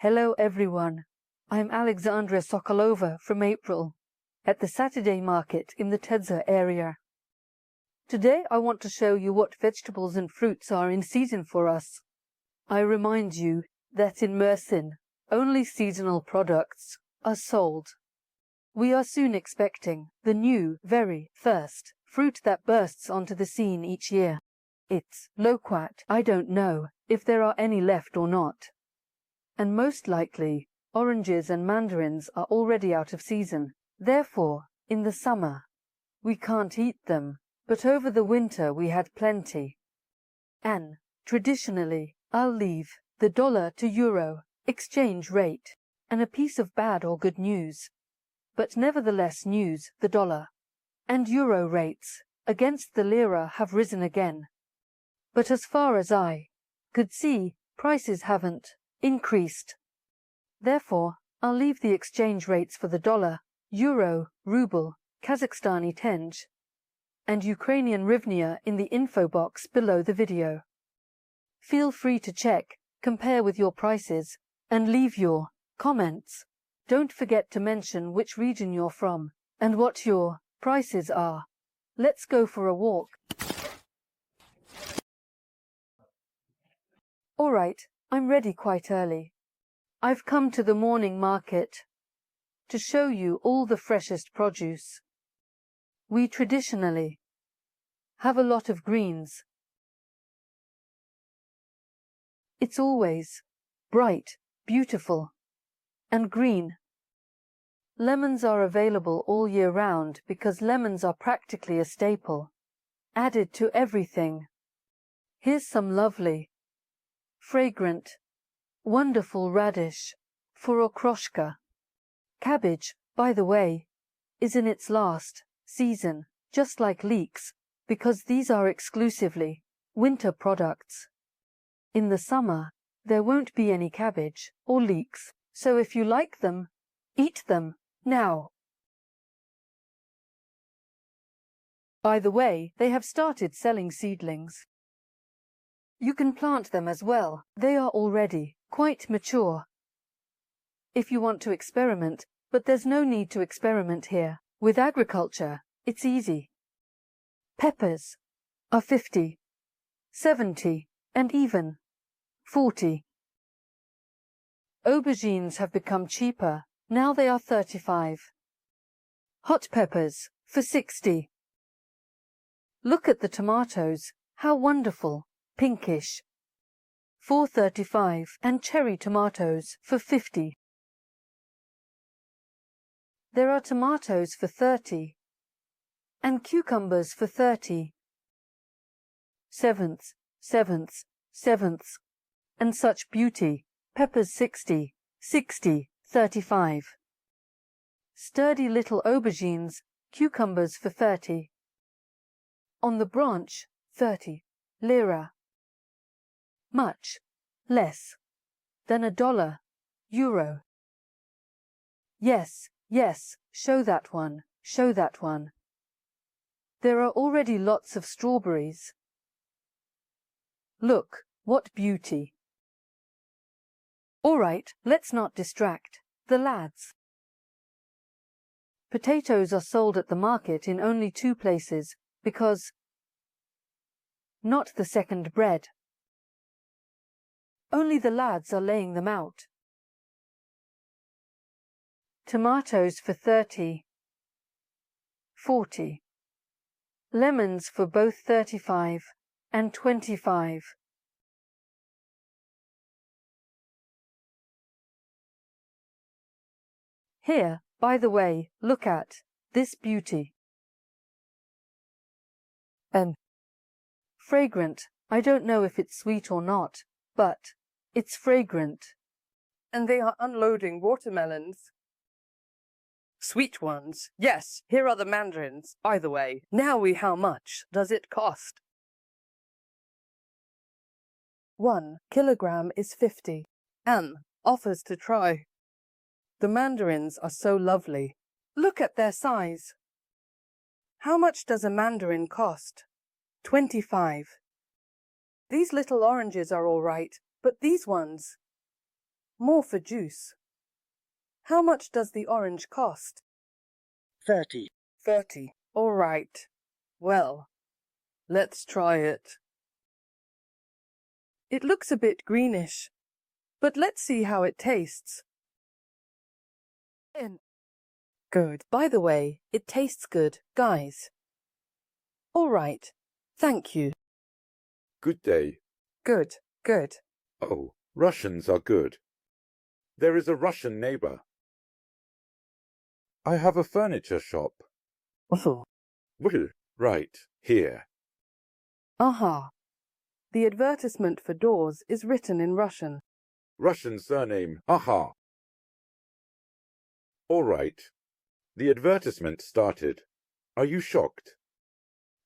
Hello everyone, I'm Alexandra Sokolova from April, at the Saturday market in the Teje area. Today I want to show you what vegetables and fruits are in season for us. I remind you that in Mersin, only seasonal products are sold. We are soon expecting the new, very first fruit that bursts onto the scene each year. It's loquat. I don't know if there are any left or not. And most likely, oranges and mandarins are already out of season. Therefore, in the summer, we can't eat them, but over the winter we had plenty. And, traditionally, I'll leave the dollar to euro exchange rate and a piece of bad or good news. But nevertheless news, the dollar and euro rates against the lira have risen again. But as far as I could see, prices haven't increased. Therefore, I'll leave the exchange rates for the dollar, euro, ruble, Kazakhstani tenge, and Ukrainian hryvnia in the info box below the video. Feel free to check, compare with your prices, and leave your comments. Don't forget to mention which region you're from and what your prices are. Let's go for a walk. Alright, I'm ready quite early. I've come to the morning market to show you all the freshest produce. We traditionally have a lot of greens. It's always bright, beautiful, and green. Lemons are available all year round because lemons are practically a staple, added to everything. Here's some lovely, fragrant, wonderful radish for okroshka. Cabbage, by the way, is in its last season, just like leeks, because these are exclusively winter products. In the summer, there won't be any cabbage or leeks, so if you like them, eat them now. By the way, they have started selling seedlings. You can plant them as well. They are already quite mature. If you want to experiment, but there's no need to experiment here. With agriculture, it's easy. Peppers are 50, 70, and even 40. Aubergines have become cheaper. Now they are 35. Hot peppers for 60. Look at the tomatoes. How wonderful. Pinkish. 4.35, and cherry tomatoes for 50. There are tomatoes for 30 and cucumbers for 30. Sevenths, sevenths, sevenths, and such beauty. Peppers 60, 60, 35. Sturdy little aubergines, cucumbers for 30. On the branch, 30 lira. Much less than $1, euro. Yes, yes, show that one, show that one. There are already lots of strawberries. Look, what beauty. Alright, let's not distract the lads. Potatoes are sold at the market in only 2 places, because not the second bread. Only the lads are laying them out. Tomatoes for 30, 40. Lemons for both 35 and 25. Here, by the way, look at this beauty. And fragrant. I don't know if it's sweet or not, but it's fragrant. And they are unloading watermelons. Sweet ones. Yes, here are the mandarins. By the way, now how much does it cost? 1 kilogram is 50. And offers to try. The mandarins are so lovely. Look at their size. How much does a mandarin cost? 25. These little oranges are all right, but these ones. More for juice. How much does the orange cost? 30. 30. All right. Well, let's try it. It looks a bit greenish, but let's see how it tastes. Good. By the way, it tastes good, guys. All right. Thank you. Good day. Good, good. Oh, Russians are good. There is a Russian neighbor. I have a furniture shop. Oh. Well, right, here. Aha. The advertisement for doors is written in Russian. Russian surname, aha. All right. The advertisement started. Are you shocked?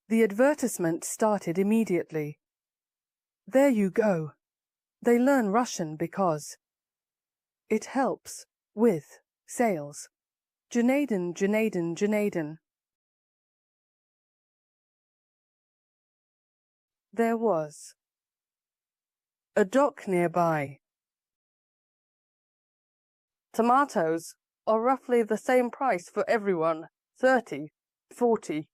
The advertisement started immediately. There you go. They learn Russian because it helps with sales. Günaydın, günaydın, günaydın. There was a dock nearby. Tomatoes are roughly the same price for everyone, 30, 40.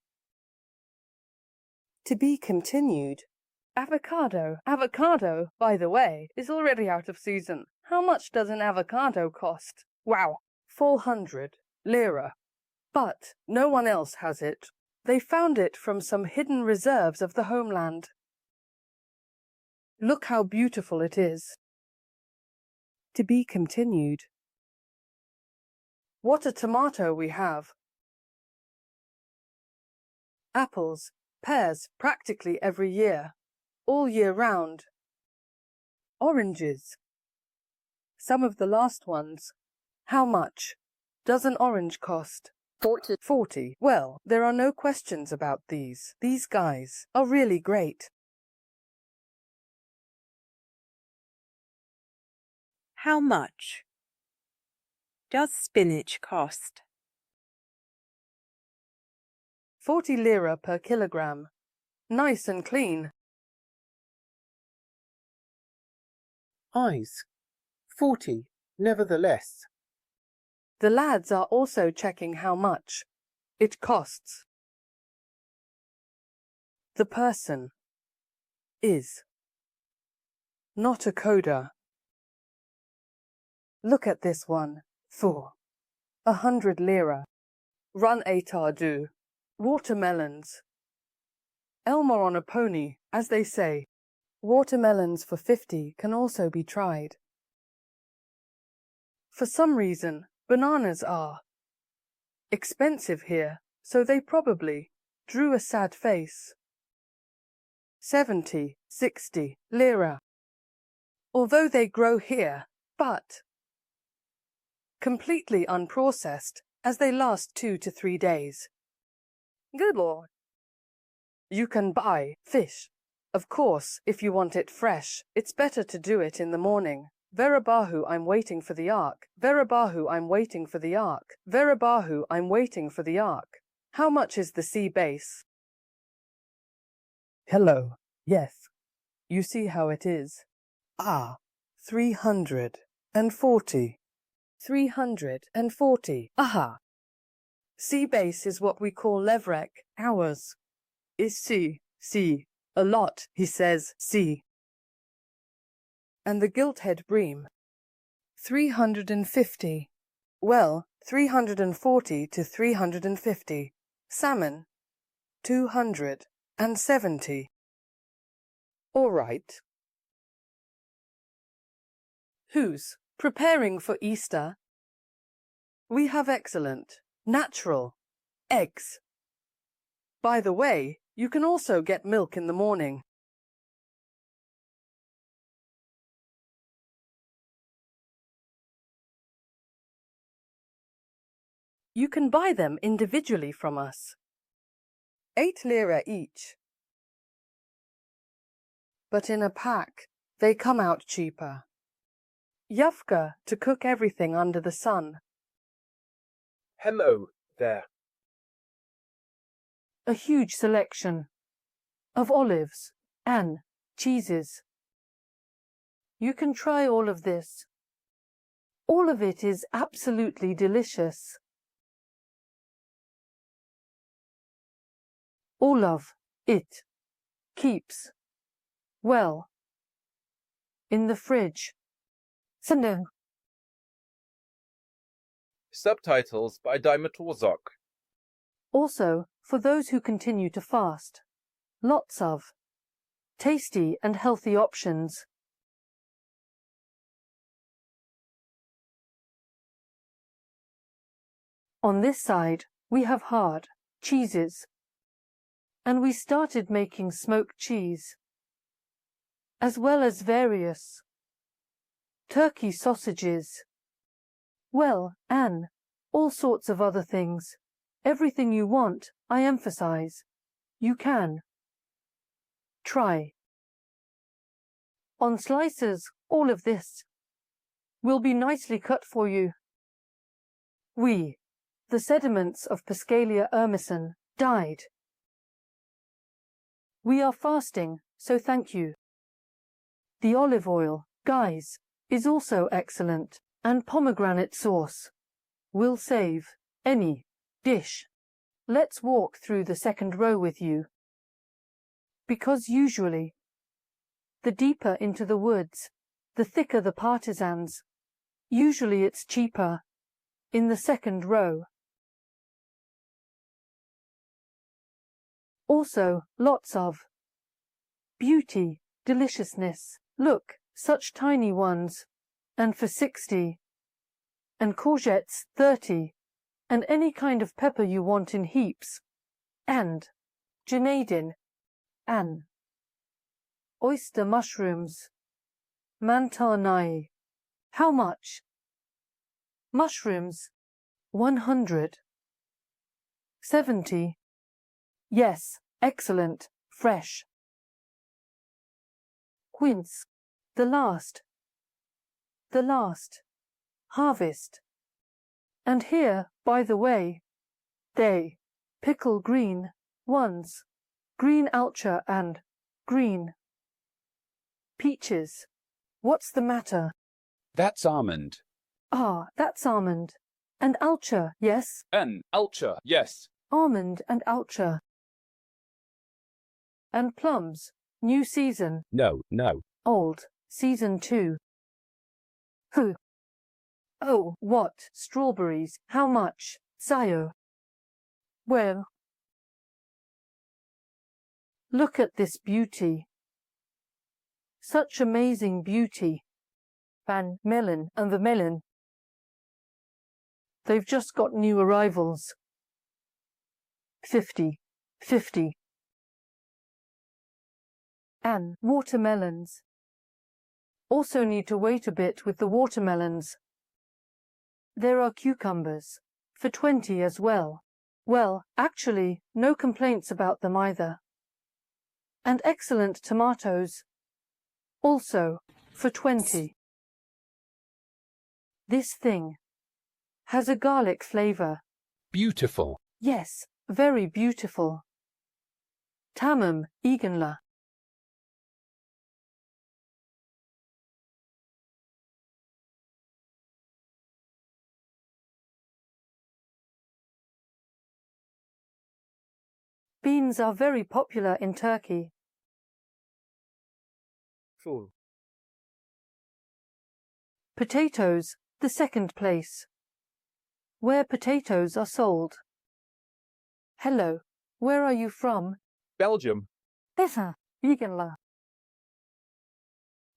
To be continued. Avocado. Avocado, by the way, is already out of season. How much does an avocado cost? Wow, 400 lira. But no one else has it. They found it from some hidden reserves of the homeland. Look how beautiful it is. To be continued. What a tomato we have. Apples, pears practically every year, all year round. Oranges. Some of the last ones. How much does an orange cost? 40. 40. Well, there are no questions about these. These guys are really great. How much does spinach cost? 40 lira per kilogram. Nice and clean. Eyes. 40. Nevertheless. The lads are also checking how much it costs. The person is not a coder. Look at this one. For 100 lira. Run a tardu. Watermelons. Elmer on a pony, as they say. Watermelons for 50 can also be tried. For some reason, bananas are expensive here, so they probably drew a sad face. 70, 60 lira. Although they grow here, but completely unprocessed, as they last 2 to 3 days. Good Lord. You can buy fish. Of course, if you want it fresh, it's better to do it in the morning. Verabahu, I'm waiting for the ark. Verabahu, I'm waiting for the ark. Verabahu, I'm waiting for the ark. How much is the sea base? Hello. Yes. You see how it is. 340. 340. Aha. Sea base is what we call levrek, ours. Is sea. A lot, he says, sea. And the gilt-head bream. 350. Well, 340 to 350. Salmon. 270. All right. Who's preparing for Easter? We have excellent, natural eggs. By the way, you can also get milk in the morning. You can buy them individually from us. 8 lira each. But in a pack, they come out cheaper. Yufka to cook everything under the sun. Hello there. A huge selection of olives and cheeses. You can try all of this. All of it is absolutely delicious. All of it keeps well in the fridge. Sendo. Subtitles by Torzok. Also, for those who continue to fast, lots of tasty and healthy options. On this side, we have hard cheeses, and we started making smoked cheese, as well as various turkey sausages, well, and all sorts of other things. Everything you want, I emphasize, you can try. On slices, all of this will be nicely cut for you. The sediments of Pascalia Mersin, died. We are fasting, so thank you. The olive oil, guys, is also excellent, and pomegranate sauce will save any dish. Let's walk through the second row with you. Because usually, the deeper into the woods, the thicker the partisans. Usually it's cheaper in the second row. Also, lots of beauty, deliciousness. Look, such tiny ones. And for 60. And courgettes 30. And any kind of pepper you want in heaps. And Janadin. And oyster mushrooms. Mantarnai. How much? Mushrooms 100. 70. Yes, excellent, fresh. Quince, the last harvest. And here, by the way, they pickle green ones, green alcha and green peaches. What's the matter? That's almond. Ah, that's almond. And alcha, yes? An alcha, yes. Almond and alcha. And plums, new season. No. Old, season 2. Who? Oh, what? Strawberries, how much? Sayo. Well, look at this beauty. Such amazing beauty. Van melon and the melon. They've just got new arrivals. 50. And watermelons. Also need to wait a bit with the watermelons. There are cucumbers, for 20 as well. Well, actually, no complaints about them either. And excellent tomatoes. Also, for 20. This thing has a garlic flavor. Beautiful. Yes, very beautiful. Tamam, Eganla. Beans are very popular in Turkey. Full. Potatoes, the second place. Where potatoes are sold. Hello, where are you from? Belgium. Tessa, Eganla.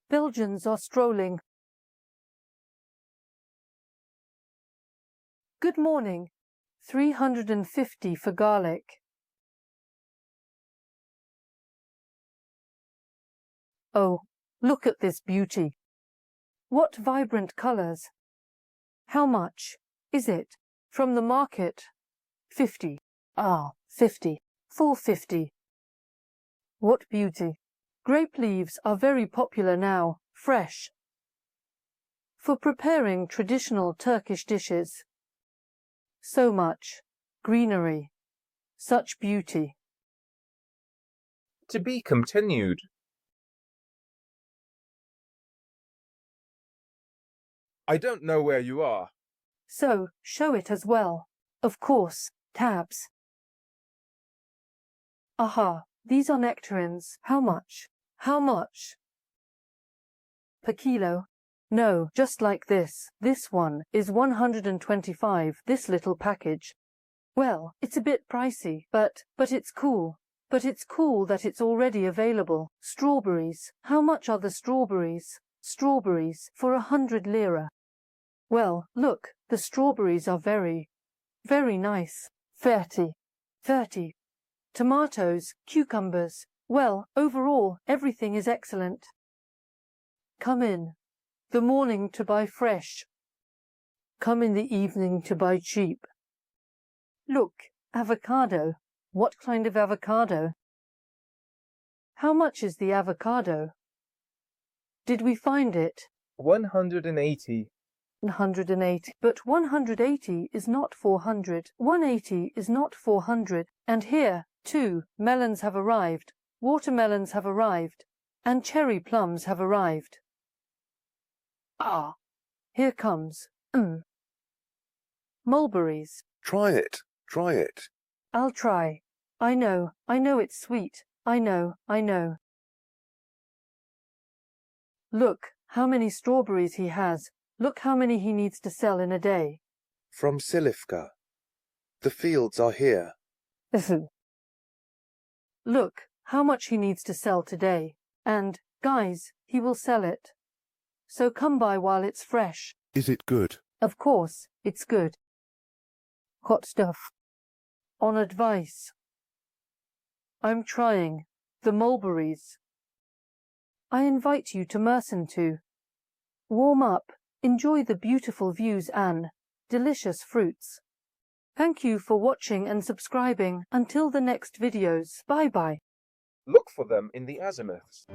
Belgians are strolling. Good morning. 350 for garlic. Oh, look at this beauty. What vibrant colors. How much is it? From the market? 50. Ah, 50. 450. What beauty. Grape leaves are very popular now, fresh. For preparing traditional Turkish dishes. So much greenery. Such beauty. To be continued. I don't know where you are. So, show it as well. Of course, tabs. Aha, these are nectarines. How much? How much? Per kilo? No, just like this. This one is 125, this little package. Well, it's a bit pricey, but it's cool. But it's cool that it's already available. Strawberries. How much are the strawberries? Strawberries for 100 lira. Well, look, the strawberries are very nice. 30. 30. Tomatoes, cucumbers. Well, overall, everything is excellent. Come in. The morning to buy fresh. Come in the evening to buy cheap. Look, avocado. What kind of avocado? How much is the avocado? Did we find it? 180. 180. But 180 is not 400. 180 is not 400. And here, too, melons have arrived, watermelons have arrived, and cherry plums have arrived. Ah, here comes, mulberries. Try it. Try it. I'll try. I know it's sweet. I know. Look, how many strawberries he has. Look how many he needs to sell in a day. From Silifka. The fields are here. Look, how much he needs to sell today. And, guys, he will sell it. So come by while it's fresh. Is it good? Of course, it's good. Hot stuff. On advice. I'm trying. The mulberries. I invite you to Mersin too. Warm up, enjoy the beautiful views and delicious fruits. Thank you for watching and subscribing. Until the next videos. Bye bye. Look for them in the azimuths.